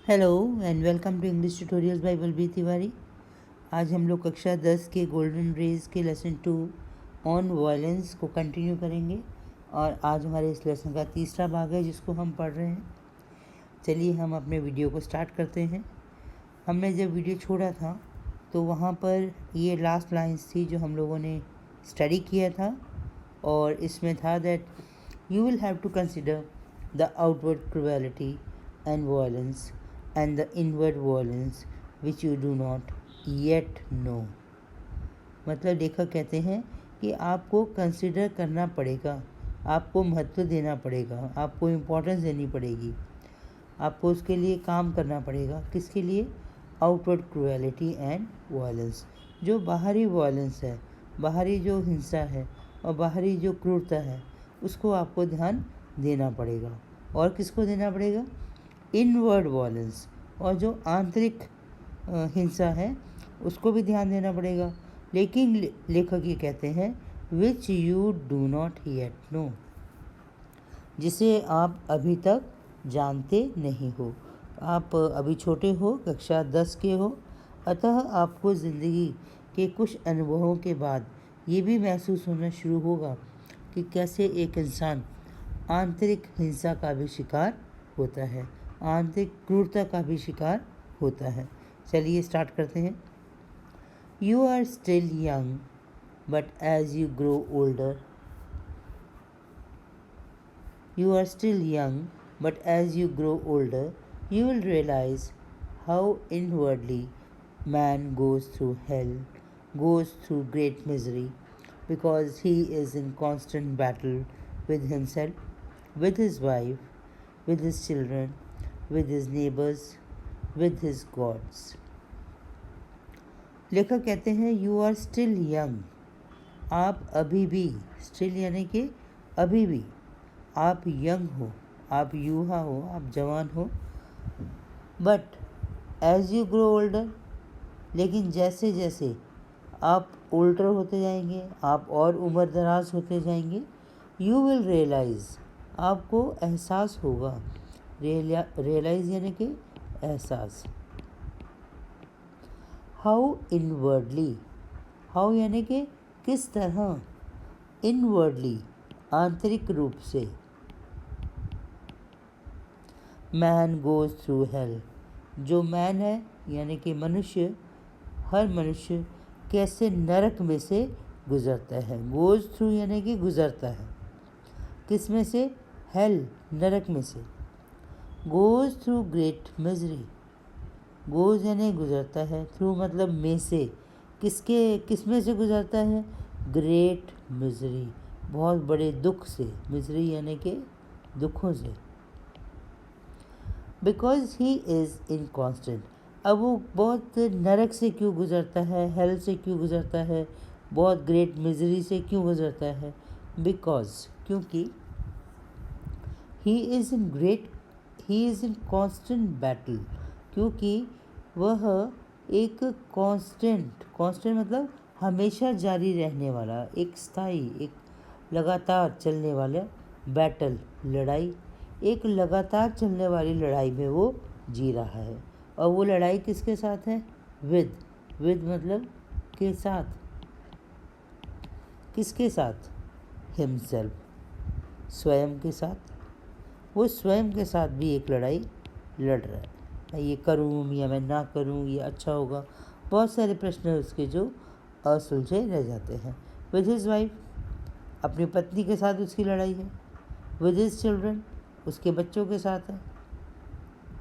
Hello and welcome to English tutorials by Balbir Tiwari. आज हम लोग कक्षा 10 के गोल्डन रेज के लेसन 2 ऑन वायलेंस को कंटिन्यू करेंगे और आज हमारे इस लेसन का तीसरा भाग है जिसको हम पढ़ रहे हैं। चलिए हम अपने वीडियो को स्टार्ट करते हैं। हमने जब वीडियो छोड़ा था तो वहाँ पर ये लास्ट लाइन्स थी जो हम लोगों ने स्टडी किया था और इसमें था that you will have to consider the outward cruelty and violence and the inward violence which you do not yet know। मतलब लेखक कहते हैं कि आपको कंसिडर करना पड़ेगा, आपको महत्व देना पड़ेगा, आपको इम्पोर्टेंस देनी पड़ेगी, आपको उसके लिए काम करना पड़ेगा। किसके लिए? आउटवर्ड क्रुएलिटी एंड वायलेंस, जो बाहरी वायलेंस है, बाहरी जो हिंसा है और बाहरी जो क्रूरता है उसको आपको ध्यान देना पड़ेगा। और किसको देना पड़ेगा? इनवर्ड वायलेंस, और जो आंतरिक हिंसा है उसको भी ध्यान देना पड़ेगा। लेकिन लेखक ये कहते हैं which you do not yet know, जिसे आप अभी तक जानते नहीं हो। आप अभी छोटे हो, कक्षा 10 के हो, अतः आपको ज़िंदगी के कुछ अनुभवों के बाद ये भी महसूस होना शुरू होगा कि कैसे एक इंसान आंतरिक हिंसा का भी शिकार होता है, आंतरिक क्रूरता का भी शिकार होता है। चलिए स्टार्ट करते हैं। You are still young but as you grow older, you are still young but as you grow older you will realize how inwardly man goes through hell, goes through great misery, because he is in constant battle with himself, with his wife, with his children, with his neighbors, with his gods। लेखक कहते हैं you are still young, आप अभी भी, still यानी कि अभी भी, आप यंग हो, आप युवा हो, आप जवान हो। But as you grow older, लेकिन जैसे जैसे आप ओल्डर होते जाएंगे, आप और उम्र दराज होते जाएंगे, यू विल रियलाइज़, आपको एहसास होगा। रियलाइज़ यानी कि एहसास। हाउ इनवर्डली, हाउ यानी कि किस तरह, इनवर्डली आंतरिक रूप से, मैन गोज थ्रू हेल, जो मैन है यानी कि मनुष्य, हर मनुष्य कैसे नरक में से गुज़रता है। गोज थ्रू यानी कि गुज़रता है, किस में से? हेल, नरक में से। Goes through great misery, goes यानी गुज़रता है, थ्रू मतलब में से, किस में से गुज़रता है? ग्रेट मिजरी, बहुत बड़े दुख से, मिजरी यानी कि दुखों से। बिकॉज ही इज़ इनकॉन्स्टेंट, अब वो बहुत नरक से क्यों गुज़रता है, हेल से क्यों गुज़रता है, बहुत ग्रेट मिजरी से क्यों गुज़रता है? बिकॉज, क्योंकि ही इज़ इन कॉन्स्टेंट बैटल, क्योंकि वह एक कांस्टेंट मतलब हमेशा जारी रहने वाला, एक स्थायी, एक लगातार चलने वाला बैटल, लड़ाई, एक लगातार चलने वाली लड़ाई में वो जी रहा है। और वो लड़ाई किसके साथ है? विद मतलब के साथ। किसके साथ? हिमसेल्फ, स्वयं के साथ। वो स्वयं के साथ भी एक लड़ाई लड़ रहा है, मैं ये करूँ या मैं ना करूँ, ये अच्छा होगा। बहुत सारे प्रश्न हैं उसके जो असुलझे रह जाते हैं। विद हिज वाइफ, अपनी पत्नी के साथ उसकी लड़ाई है। विद हिज चिल्ड्रन, उसके बच्चों के साथ है।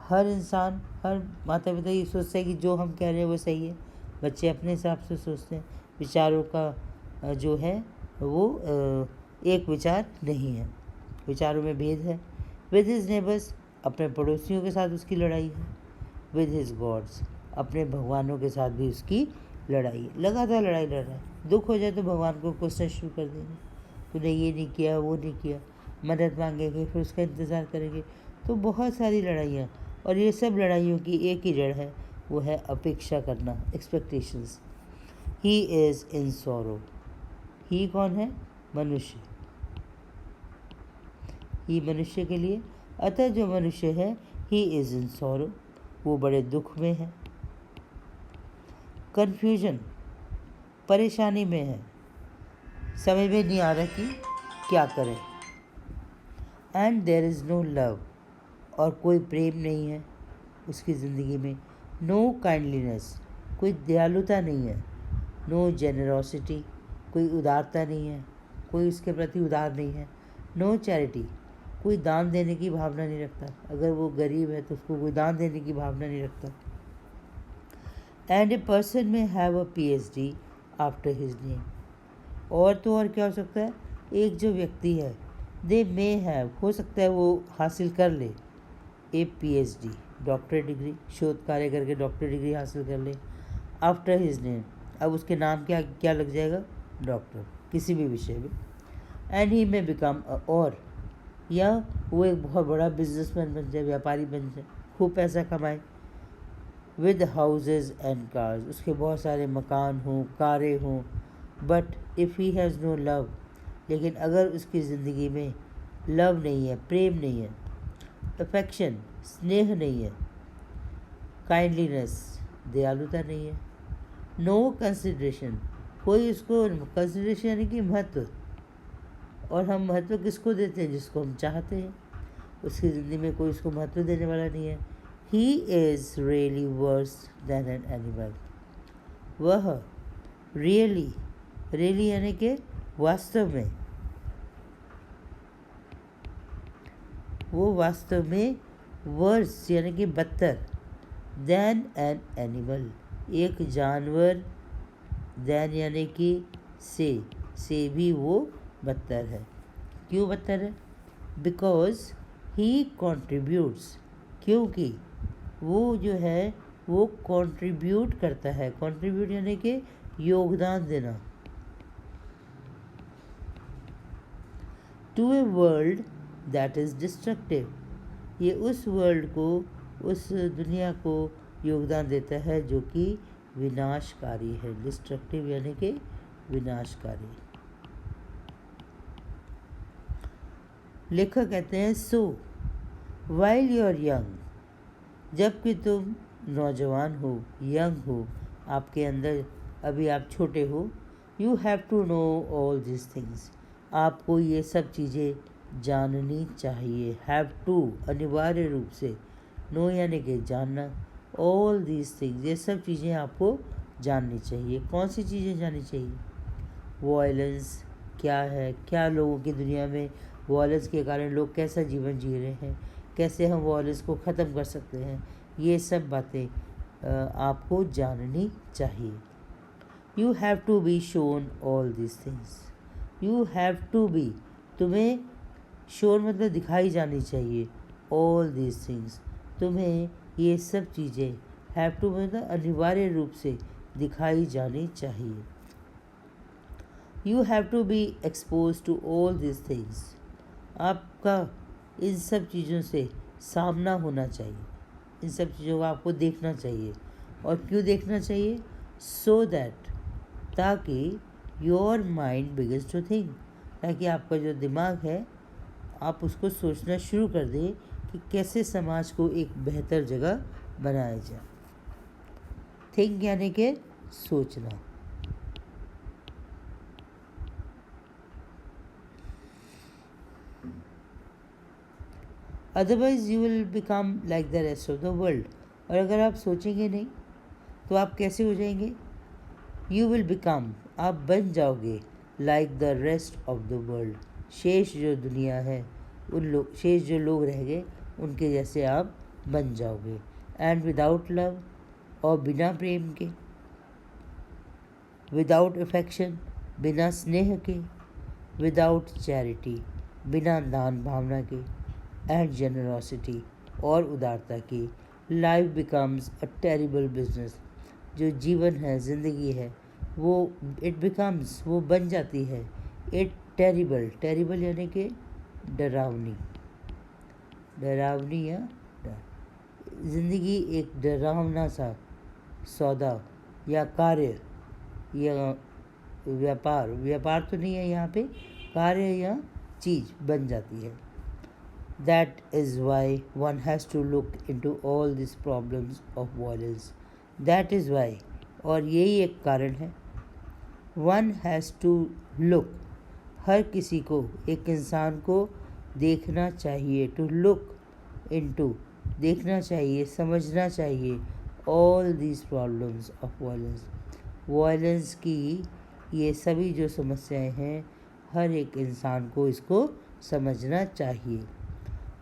हर इंसान, हर माता पिता ये सोचता है कि जो हम कह रहे हैं वो सही है, बच्चे अपने हिसाब से सोचते हैं। विचारों का जो है वो एक विचार नहीं है, विचारों में भेद है। विद हिज नेबर्स, अपने पड़ोसियों के साथ उसकी लड़ाई है। विद हिज गॉड्स, अपने भगवानों के साथ भी उसकी लड़ाई है, लगातार लड़ाई लड़ रहा है। दुख हो जाए तो भगवान को क्वेश्चन शुरू कर देंगे, तूने ये नहीं किया, वो नहीं किया, मदद मांगेंगे, फिर उसका इंतज़ार करेंगे। तो बहुत सारी लड़ाइयाँ, और ये सब लड़ाइयों की एक ही जड़ है, वो है अपेक्षा करना, expectations. He is in sorrow, he कौन है? मनुष्य, ही मनुष्य के लिए। अतः जो मनुष्य है, ही इज़ इन सॉरो, वो बड़े दुख में है। कन्फ्यूजन, परेशानी में है, समझ में नहीं आ रहा कि क्या करें। And there is no love, और कोई प्रेम नहीं है उसकी ज़िंदगी में। नो काइंडलीनेस, कोई दयालुता नहीं है। नो जेनरोसिटी, कोई उदारता नहीं है, कोई उसके प्रति उदार नहीं है। नो चैरिटी, कोई दान देने की भावना नहीं रखता। अगर वो गरीब है तो उसको कोई दान देने की भावना नहीं रखता। एंड ए पर्सन में have a PhD after his name, और तो और क्या हो सकता है, एक जो व्यक्ति है, दे मे हैव, हो सकता है वो हासिल कर ले ए PhD, डॉक्टरेट डिग्री, शोध कार्य करके डॉक्टरेट डिग्री हासिल कर ले आफ्टर हिज नेम। अब उसके नाम क्या क्या लग जाएगा, डॉक्टर, किसी भी विषय में। एंड ही में बिकम और, या वो एक बहुत बड़ा बिजनेसमैन बन जाए, व्यापारी बन जाए, खूब पैसा कमाए। विद हाउसेज एंड कार्स, उसके बहुत सारे मकान हों, कारें हों। But if he has no love, लेकिन अगर उसकी ज़िंदगी में लव नहीं है, प्रेम नहीं है, अफेक्शन, स्नेह नहीं है, काइंडलीनेस, दयालुता नहीं है, नो कंसिडरेशन, कोई उसको कंसिडरेशन यानी कि महत्व, और हम महत्व किसको देते हैं, जिसको हम चाहते हैं। उसकी ज़िंदगी में कोई उसको महत्व देने वाला नहीं है। He is really verse then an animal, वह रियली, रियली यानी कि वास्तव में, वो वास्तव में वर्स यानी कि बदतर, दैन एन एनिमल, एक जानवर, दैन यानी कि से भी वो बदतर है। क्यों बदतर है, बिकॉज ही कॉन्ट्रीब्यूट्स, क्योंकि वो जो है वो कंट्रीब्यूट करता है। कंट्रीब्यूट यानी कि योगदान देना। To a world that is destructive, ये उस वर्ल्ड को, उस दुनिया को योगदान देता है जो कि विनाशकारी है। डिस्ट्रक्टिव यानी कि विनाशकारी। लेखक कहते हैं so while you are young, जबकि तुम नौजवान हो, यंग हो, आपके अंदर अभी आप छोटे हो, you have to know all this things, आपको ये सब चीज़ें जाननी चाहिए। हैव टू अनिवार्य रूप से, नो यानी कि जानना, ऑल दिस थिंग्स ये सब चीज़ें आपको जाननी चाहिए। कौन सी चीज़ें जाननी चाहिए, वायलेंस क्या है, क्या लोगों की दुनिया में वायलेंस के कारण लोग कैसा जीवन जी रहे हैं, कैसे हम वायलेंस को ख़त्म कर सकते हैं, ये सब बातें आपको जाननी चाहिए। You have to be shown all this things, you have to be, तुम्हें शोन मतलब दिखाई जानी चाहिए, ऑल दिस थिंग्स, तुम्हें ये सब चीज़ें, हैव टू मतलब अनिवार्य रूप से दिखाई जानी चाहिए। You have to be expose to all this things, आपका इन सब चीज़ों से सामना होना चाहिए, इन सब चीज़ों को आपको देखना चाहिए। और क्यों देखना चाहिए, सो दैट, ताकि your mind begins to think, ताकि आपका जो दिमाग है आप उसको सोचना शुरू कर दें कि कैसे समाज को एक बेहतर जगह बनाया जाए। थिंक यानी कि सोचना। Otherwise you will become like the rest of the world, और अगर आप सोचेंगे नहीं तो आप कैसे हो जाएंगे, यू विल बिकम, आप बन जाओगे like the rest of the world, शेष जो दुनिया है, उन लोग, शेष जो लोग रह गए उनके जैसे आप बन जाओगे। एंड विदाउट लव, और बिना प्रेम के, विदाउट अफेक्शन, बिना स्नेह के, विदाउट चैरिटी, बिना दान भावना के, एंड जेनरोसिटी, और उदारता की, life becomes a terrible business, जो जीवन है, ज़िंदगी है, वो इट बिकम्स, वो बन जाती है, इट टेरिबल, टेरिबल यानी कि डरावनी, डरावनी या ज़िंदगी एक डरावना सा सौदा या कार्य या व्यापार, व्यापार तो नहीं है यहाँ पे, कार्य या चीज़ बन जाती है। That is why one has to look into all these problems of violence. That is why, और यही एक कारण है, one has to look, हर किसी को, एक इंसान को देखना चाहिए, to look into, देखना चाहिए, समझना चाहिए, all these problems of violence. Violence की ये सभी जो समस्याएं हैं, हर एक इंसान को इसको समझना चाहिए.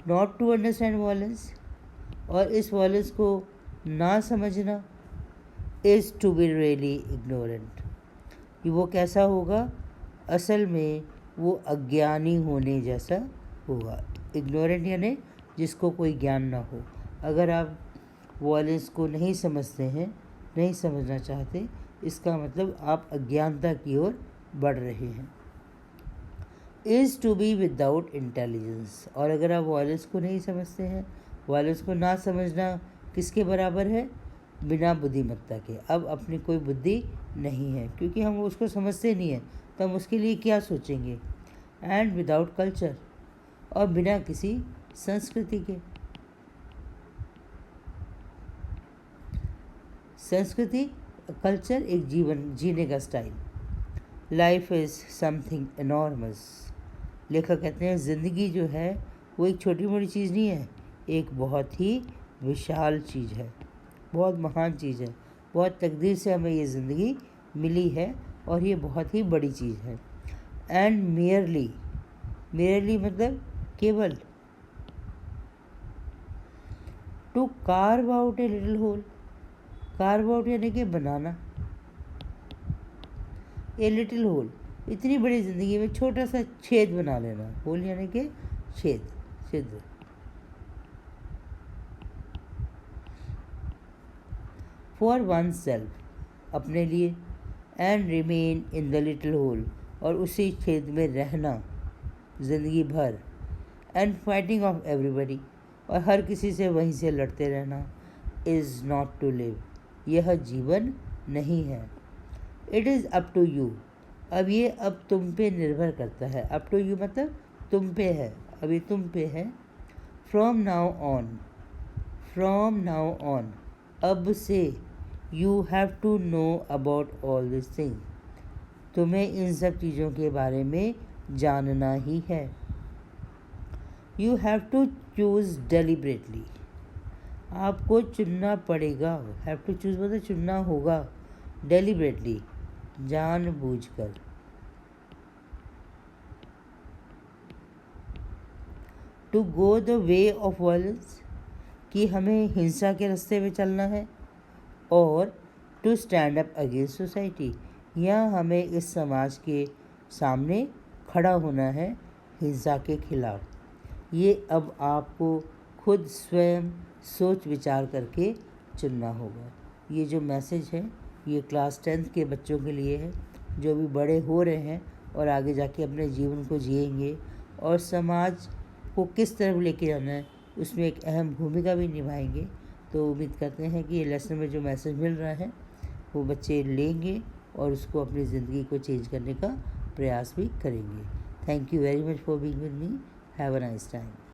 नॉट टू अंडरस्टैंड वायलेंस, और इस वायलेंस को ना समझना, is to be really ignorant. वो कैसा होगा? असल में वो अज्ञानी होने जैसा होगा. इग्नोरेंट यानी जिसको कोई ज्ञान ना हो. अगर आप वायलेंस को नहीं समझते हैं, नहीं समझना चाहते, इसका मतलब आप अज्ञानता की ओर बढ़ रहे हैं. Is to be without intelligence, और अगर आप वायलेंस को नहीं समझते हैं, वायलेंस को ना समझना किसके बराबर है? बिना बुद्धिमत्ता के. अब अपनी कोई बुद्धि नहीं है, क्योंकि हम उसको समझते नहीं हैं, तो हम उसके लिए क्या सोचेंगे? एंड विदाउट कल्चर, और बिना किसी संस्कृति के. संस्कृति, कल्चर एक जीवन जीने का style. Life is something enormous. लेखक कहते हैं ज़िंदगी जो है वो एक छोटी मोटी चीज़ नहीं है, एक बहुत ही विशाल चीज़ है, बहुत महान चीज़ है. बहुत तकदीर से हमें ये ज़िंदगी मिली है, और ये बहुत ही बड़ी चीज़ है. एंड मेयरली, मेयरली मतलब केवल, to carve out a little hole. Carve out यानी कि बनाना. ए लिटिल होल, इतनी बड़ी ज़िंदगी में छोटा सा छेद बना लेना. होल यानी कि छेद, छिद्र. फॉर वन सेल्फ, अपने लिए. And remain in the little hole, और उसी छेद में रहना ज़िंदगी भर. एंड फाइटिंग ऑफ एवरीबडी, और हर किसी से वहीं से लड़ते रहना. इज़ नॉट टू लिव, यह जीवन नहीं है. It is up to you, अब ये अब तुम पे निर्भर करता है. अप टू यू मतलब तुम पे है, अभी तुम पे है. From now on, from now on, अब से. You have to know about all this thing, तुम्हें इन सब चीज़ों के बारे में जानना ही है. You have to choose deliberately, आपको चुनना पड़ेगा. हैव टू चूज़ मतलब चुनना होगा. डेलिबरेटली, जानबूझकर. To go the way of violence, कि हमें हिंसा के रास्ते में चलना है. और to stand up against society, या हमें इस समाज के सामने खड़ा होना है हिंसा के खिलाफ. ये अब आपको खुद स्वयं सोच विचार करके चुनना होगा. ये जो मैसेज है ये क्लास 10th के बच्चों के लिए है, जो भी बड़े हो रहे हैं और आगे जाके अपने जीवन को जिएंगे और समाज को किस तरफ लेके जाना है उसमें एक अहम भूमिका भी निभाएंगे. तो उम्मीद करते हैं कि ये लेसन में जो मैसेज मिल रहा है वो बच्चे लेंगे और उसको अपनी ज़िंदगी को चेंज करने का प्रयास भी करेंगे. Thank you very much for being with me. Have a nice time.